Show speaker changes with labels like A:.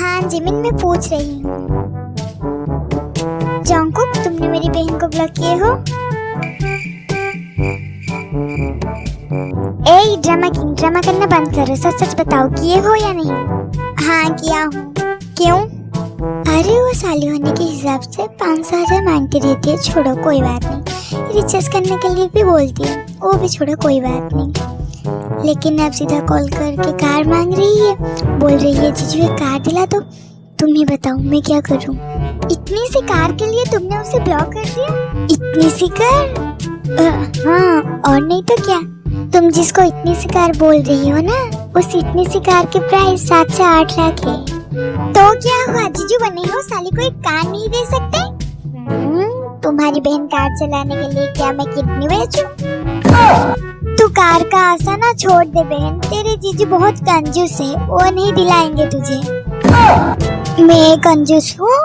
A: हाँ जिमिन, मैं पूछ रही हूँ। जॉन्गकुक, तुमने मेरी बहन को ब्लॉक किए हो? ए ड्रामा करना बंद करो, सच सच बताओ, किए हो या नहीं? हाँ किया हूँ। क्यों? अरे वो साली होने के हिसाब से 500,000 मांगती रहती है, छोड़ो कोई बात नहीं। रिचार्ज करने के लिए भी बोलती है, वो भी छोड़ो कोई बात नहीं। लेकिन अब सीधा कॉल करके कार मांग रही है, बोल रही है जीजू एक कार दिला दो। तुम ही बताओ मैं क्या करूं? इतनी सी कार के लिए तुमने उसे ब्लॉक कर दिया? इतनी सी कार? हाँ और नहीं तो क्या। तुम जिसको इतनी सी कार बोल रही हो ना, उस इतनी सी कार की प्राइस 7 से 8 लाख है। तो क्या हुआ, जीजू बने हो, साली को एक कार नहीं दे सकते? तुम्हारी बहन कार चलाने के लिए क्या मैं किडनी बेचूं? तू कार का आशा ना छोड़ दे बहन, तेरे जीजू बहुत कंजूस है, वो नहीं दिलाएंगे तुझे। मैं कंजूस हूँ?